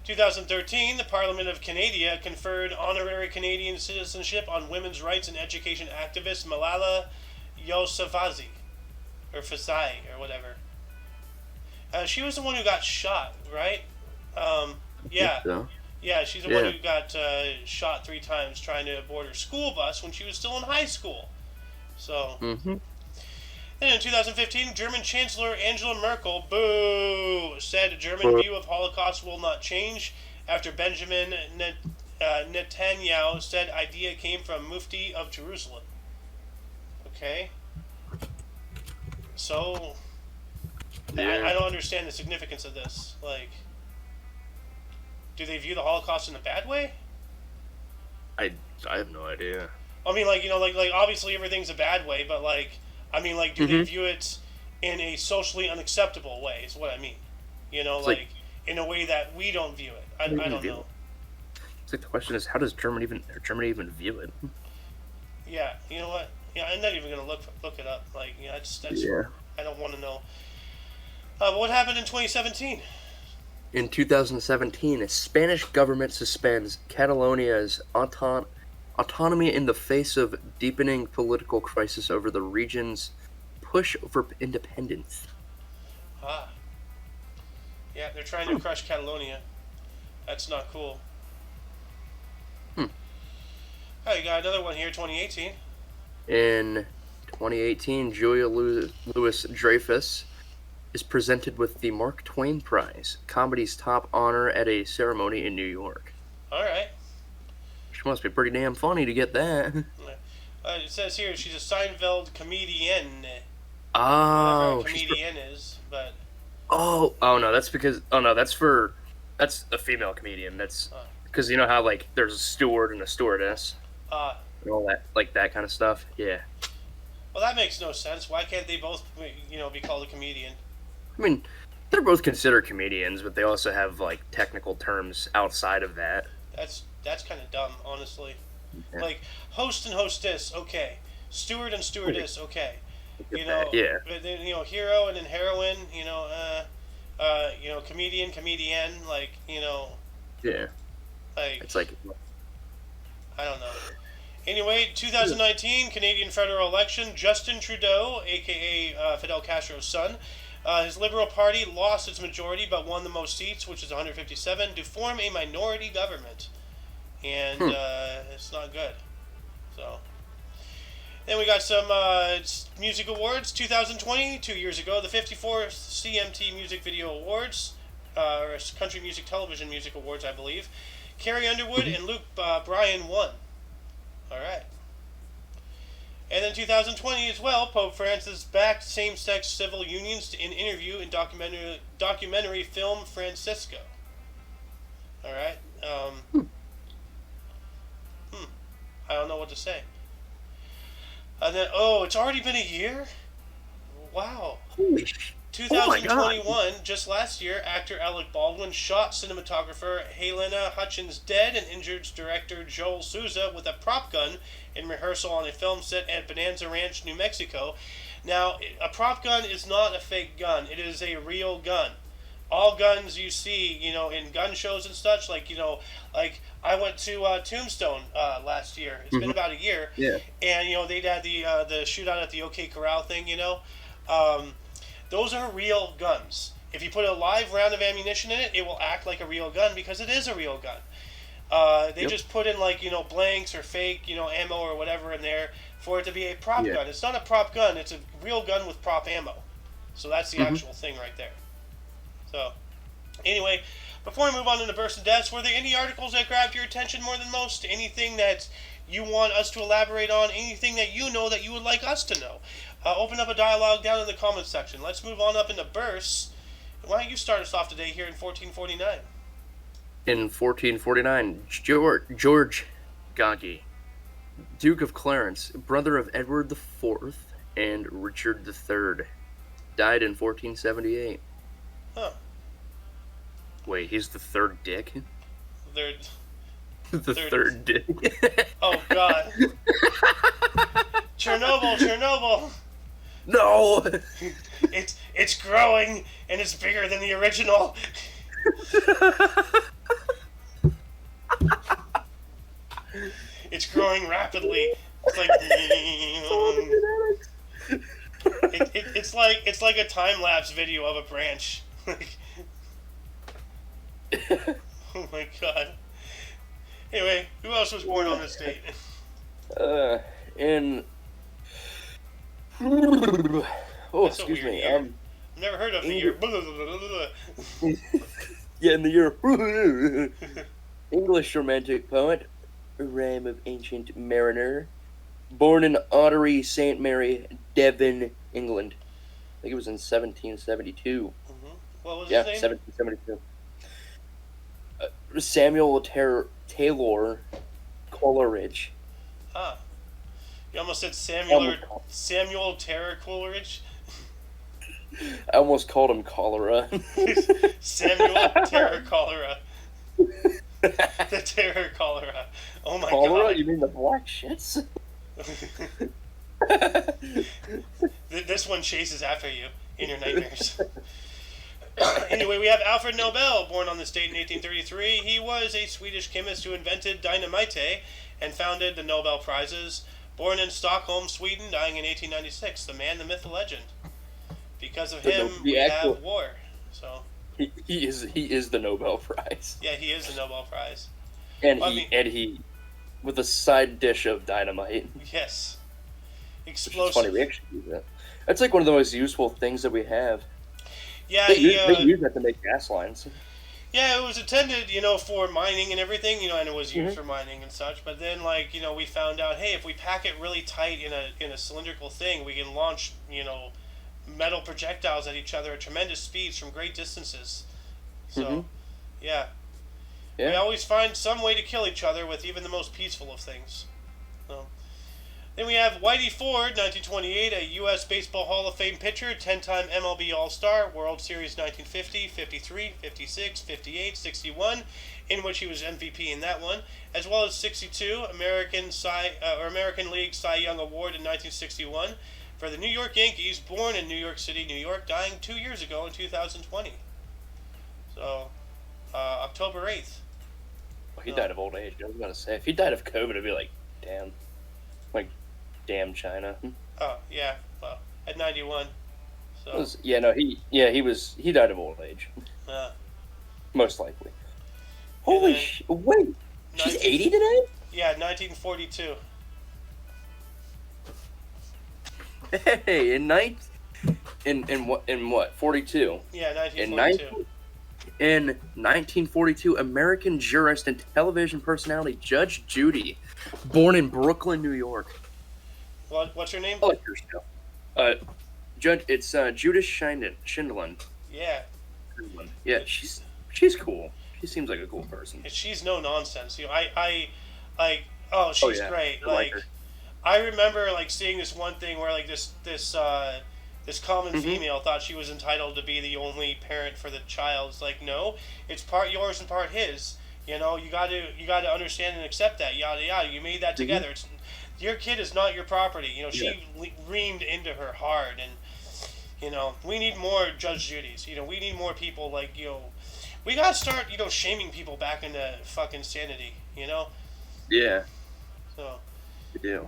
2013, the Parliament of Canada conferred honorary Canadian citizenship on women's rights and education activist Malala Yousafzai, or Fazai, or whatever. She was the one who got shot, right? Yeah. So, Yeah, she's the one who got shot 3 times trying to board her school bus when she was still in high school. So, then in 2015, German Chancellor Angela Merkel, boo, said German view of Holocaust will not change after Benjamin Netanyahu said idea came from Mufti of Jerusalem. Okay. So, I don't understand the significance of this. Like, do they view the Holocaust in a bad way? I have no idea. I mean, like, like obviously everything's a bad way, but like, I mean, like, do they view it in a socially unacceptable way? Is what I mean. It's like in a way that we don't view it. I don't know. It's like the question is, how does Germany even view it? Yeah, you know what? Yeah, I'm not even gonna look it up. Like, yeah, that's Yeah. I don't want to know. What happened in 2017? In 2017, the Spanish government suspends Catalonia's autonomy in the face of deepening political crisis over the region's push for independence. Ah, yeah, they're trying to crush Catalonia. That's not cool. Hmm. Oh, you got another one here, 2018. In 2018, Julia Louis-Dreyfus is presented with the Mark Twain Prize, comedy's top honor, at a ceremony in New York. All right. She must be pretty damn funny to get that. It says here she's a Seinfeld comedian. Oh, whatever a comedian is, but oh no, that's a female comedian. That's because you know how like there's a steward and a stewardess, and all that like that kind of stuff. Yeah. Well, that makes no sense. Why can't they both, be called a comedian? I mean, they're both considered comedians, but they also have like technical terms outside of that. That's kind of dumb, honestly. Yeah. Like host and hostess, okay. Steward and stewardess, okay. Yeah. But then, hero and then heroine, comedian, like, Yeah. like It's like I don't know. Anyway, 2019 Canadian federal election, Justin Trudeau, aka Fidel Castro's son, his Liberal Party lost its majority but won the most seats, which is 157, to form a minority government. And it's not good. So, then we got some music awards. 2020, 2 years ago, the 54th CMT Music Video Awards, or Country Music Television Music Awards, I believe. Carrie Underwood and Luke Bryan won. All right. And then 2020 as well, Pope Francis backed same-sex civil unions in interview in documentary film Francisco. All right. I don't know what to say. And then, it's already been a year? Wow. holy 2021, just last year, actor Alec Baldwin shot cinematographer Helena Hutchins dead and injured director Joel Souza with a prop gun in rehearsal on a film set at Bonanza Ranch, New Mexico. Now, a prop gun is not a fake gun. It is a real gun. All guns you see, in gun shows and such, like I went to Tombstone last year. It's been about a year. Yeah. And, they'd had the shootout at the OK Corral thing, those are real guns. If you put a live round of ammunition in it, it will act like a real gun because it is a real gun. They just put in blanks or fake, ammo or whatever in there for it to be a prop gun. It's not a prop gun. It's a real gun with prop ammo. So that's the actual thing right there. So, anyway, before we move on into births and deaths, were there any articles that grabbed your attention more than most? Anything that you want us to elaborate on? Anything that you know that you would like us to know? Open up a dialogue down in the comments section. Let's move on up into births. Why don't you start us off today here in 1449? In 1449, George Gagi, Duke of Clarence, brother of Edward IV and Richard III, died in 1478. Huh. Wait, he's the third Dick? The third Dick. Oh, God. Chernobyl! No! It's growing, and it's bigger than the original. It's growing rapidly. It's like it's like a time lapse video of a branch. Oh my god. Anyway, who else was born on this date? Excuse me. I've never heard of the year. Yeah, in the year. English romantic poet, rhyme of ancient mariner, born in Ottery, St. Mary, Devon, England. I think it was in 1772. What was his name? 1772. Samuel Taylor Coleridge. Ah. You almost said Samuel Taylor Coleridge. I almost called him cholera. Samuel Terror Cholera. The Terror Cholera. Oh my Cholera? god. You mean the black shits? This one chases after you in your nightmares. Anyway, we have Alfred Nobel, born on this date in 1833. He was a Swedish chemist who invented dynamite and founded the Nobel Prizes. Born in Stockholm, Sweden, dying in 1896. The man, the myth, the legend. Because of him, we have war. So he is the Nobel Prize. yeah, he is the Nobel Prize. And he with a side dish of dynamite. Yes. Explosive. Funny, we actually use that. That's like one of the most useful things that we have. Yeah, they use that to make gas lines. Yeah, it was intended, for mining and everything, and it was used for mining and such. But then, we found out, hey, if we pack it really tight in a cylindrical thing, we can launch, metal projectiles at each other at tremendous speeds from great distances. So, yeah. We always find some way to kill each other with even the most peaceful of things. So. Then we have Whitey Ford, 1928, a U.S. Baseball Hall of Fame pitcher, 10-time MLB All-Star, World Series 1950, 53, 56, 58, 61, in which he was MVP in that one, as well as 62, American League Cy Young Award in 1961 for the New York Yankees, born in New York City, New York, dying 2 years ago in 2020. So, October 8th. Well, he died of old age. I was going to say, if he died of COVID, I'd be like, damn. Damn China. Oh, yeah. Well, at 91. So. He died of old age. Most likely. Holy shit. Wait. She's 80 today? Yeah, 1942. Hey, in what? 42? Yeah, 1942. In 1942, American jurist and television personality Judge Judy, born in Brooklyn, New York. What's her name? I like her show. Judge, it's Judith Schindlin. Yeah. Yeah, she's cool. She seems like a cool person. She's no nonsense. She's great. I remember seeing this one thing where this common female thought she was entitled to be the only parent for the child. It's like, no, it's part yours and part his. You got to understand and accept that. Yada yada. You made that together. It's, your kid is not your property. She reamed into her hard, and we need more Judge Judys. We need more people we gotta start shaming people back into fucking sanity. Yeah. So. We do.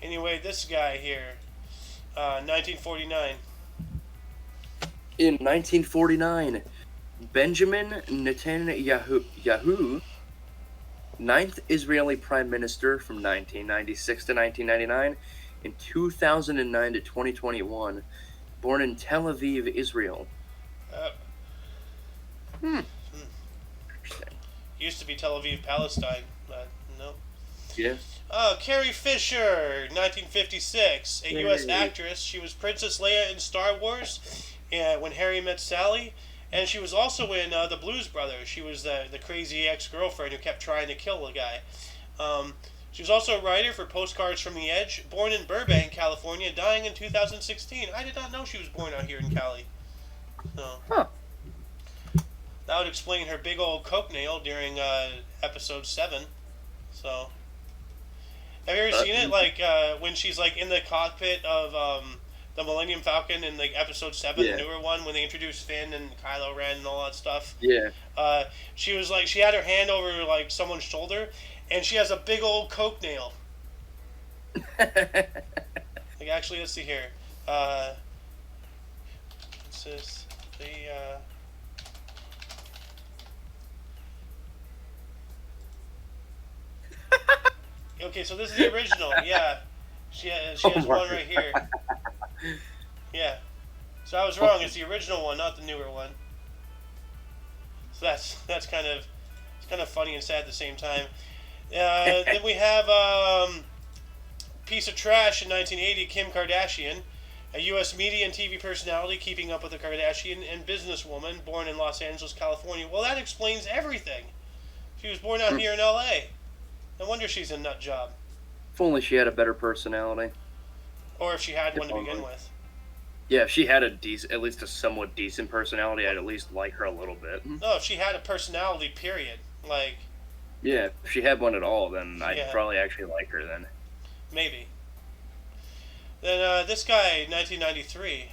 Anyway, this guy here, 1949. In 1949, Benjamin Netanyahu, 9th Israeli Prime Minister from 1996 to 1999 and 2009 to 2021, born in Tel Aviv, Israel. Interesting. Used to be Tel Aviv, Palestine, but no. Yeah. Carrie Fisher, 1956, a U.S. actress. She was Princess Leia in Star Wars, When Harry Met Sally, and she was also in The Blues Brothers. She was the crazy ex-girlfriend who kept trying to kill the guy. She was also a writer for Postcards from the Edge, born in Burbank, California, dying in 2016. I did not know she was born out here in Cali. So, that would explain her big old coke nail during episode 7. So, have you ever seen it? When she's in the cockpit of the Millennium Falcon in episode 7, the newer one, when they introduced Finn and Kylo Ren and all that stuff. Yeah. She was she had her hand over someone's shoulder, and she has a big old coke nail. Actually, let's see here. This is the. Okay, so this is the original. Yeah, she has one right here. Yeah, so I was wrong. It's the original one, not the newer one. So that's kind of funny and sad at the same time. Then we have piece of trash in 1980, Kim Kardashian, a U.S. media and TV personality, keeping up with the Kardashian, and businesswoman, born in Los Angeles, California. Well, that explains everything. She was born out here in L.A. No wonder she's a nut job. If only she had a better personality. Or if she had one to begin with. Yeah, if she had at least a somewhat decent personality, I'd at least like her a little bit. No, if she had a personality, period. Like, Yeah, if she had one at all, then I'd yeah, probably actually like her then. maybe. Then this guy, 1993.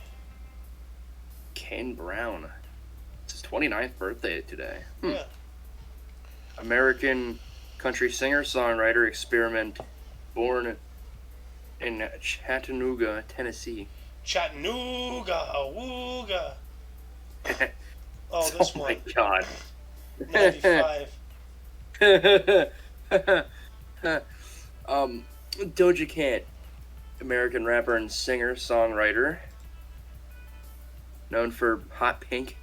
Kane Brown. It's his 29th birthday today. Yeah. American country singer-songwriter experiment, born in Chattanooga, Tennessee. Chattanooga, wooga. Oh, Oh this my one. god. 95. Doja Cat, American rapper and singer-songwriter, known for Hot Pink,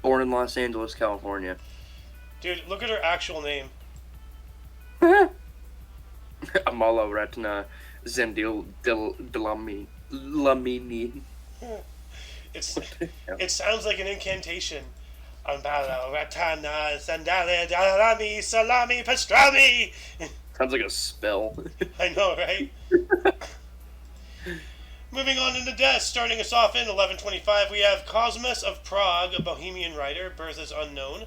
born in Los Angeles, California. Dude, look at her actual name. Amala Ratna Zendil Lamini. It sounds like an incantation. Ambala, ratana, sandale, dalami, salami, pastrami. Sounds like a spell. I know, right? Moving on into death, starting us off in 1125, we have Cosmas of Prague, a Bohemian writer, birth is unknown.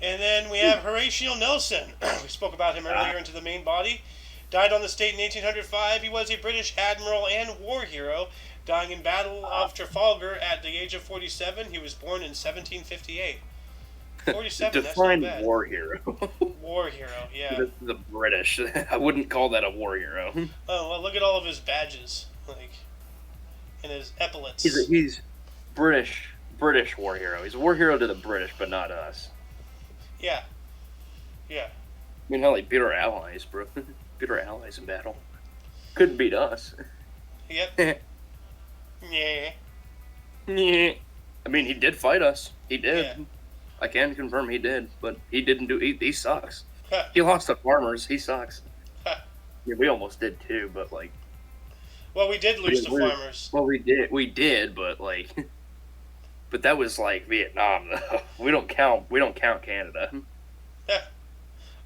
And then we have Horatio Nelson. We spoke about him earlier into the main body. Died on this date in 1805. He was a British admiral and war hero, dying in Battle of Trafalgar at the age of 47. He was born in 1758. 47, that's not Define bad. war hero. War hero, yeah. The British. I wouldn't call that a war hero. Oh, well, look at all of his badges, like, and his epaulets. He's British war hero. He's a war hero to the British, but not us. Yeah. Yeah. I mean, hell, he beat our allies, bro. Beat our allies in battle. Couldn't beat us. Yep. Yeah. I mean, he did fight us. He did. Yeah. I can confirm he did, but he didn't do. He sucks. Huh. He lost to farmers. He sucks. Huh. Yeah, we almost did too, but like. Well, we did lose to farmers. Well, we did, but like. But that was like Vietnam, though. We don't count Canada. Yeah.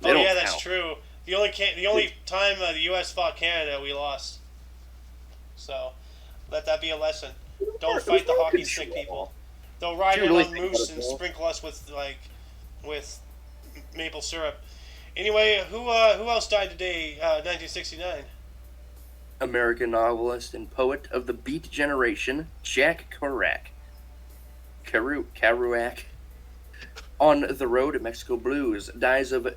They Oh don't yeah, that's count. true. The only time the U.S. fought Canada, we lost. So, let that be a lesson. Don't fight the hockey stick people. They'll ride in on moose and sprinkle us with maple syrup. Anyway, who else died today? 1969. American novelist and poet of the Beat Generation, Jack Kerouac. Kerouac. On the Road to Mexico Blues, dies of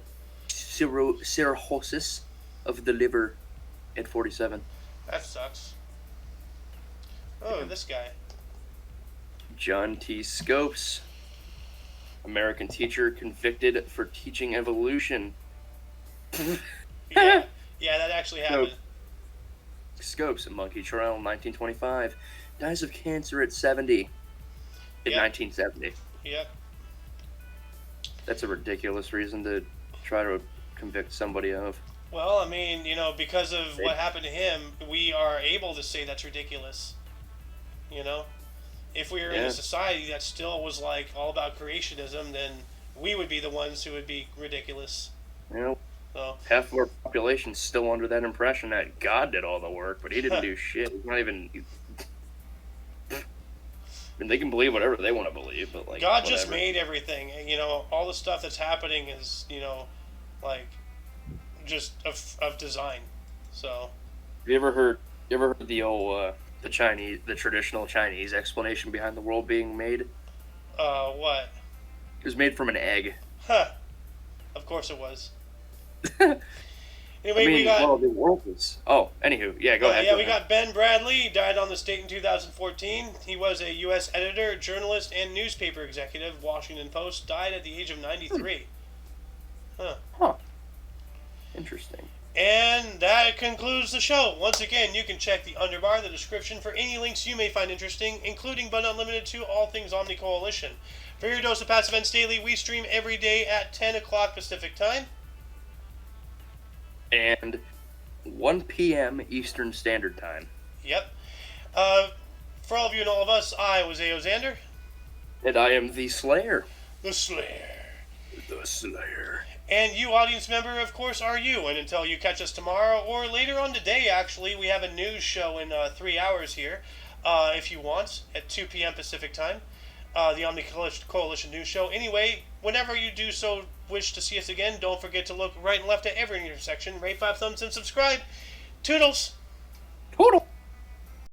cirrhosis of the liver at 47. That sucks. Oh, this guy. John T. Scopes, American teacher convicted for teaching evolution. Yeah, that actually happened. Scopes, a monkey trial in 1925, dies of cancer at 70 in 1970. Yep. That's a ridiculous reason to try to convict somebody of. Well, I mean, because of what happened to him, we are able to say that's ridiculous. If we were in a society that still was like all about creationism, then we would be the ones who would be ridiculous. So, half of our population's still under that impression that God did all the work, but he didn't do shit. He's not even. And they can believe whatever they want to believe, but like God whatever. just made everything. All the stuff that's happening is like just of design. So. You ever heard the old the traditional Chinese explanation behind the world being made? What? It was made from an egg. Huh. Of course it was. Anyway, we got. The world is. Oh, anywho, yeah, go ahead. Yeah, we got Ben Bradley. He died on this date in 2014. He was a U.S. editor, journalist, and newspaper executive. Washington Post. Died at the age of 93. Huh. Interesting. And that concludes the show. Once again, you can check the underbar, the description, for any links you may find interesting, including but not limited to all things Omni Coalition. For your dose of past events daily, we stream every day at 10 o'clock Pacific Time. And 1 p.m. Eastern Standard Time. Yep. For all of you and all of us, I was A.O. Xander. And I am the Slayer. The Slayer. The Slayer. And you, audience member, of course, are you. And until you catch us tomorrow, or later on today, actually, we have a news show in 3 hours here. if you want, at 2 p.m. Pacific time. The Omni Coalition News Show. Anyway, whenever you do so wish to see us again, don't forget to look right and left at every intersection, rate 5 thumbs, and subscribe. Toodles! Total.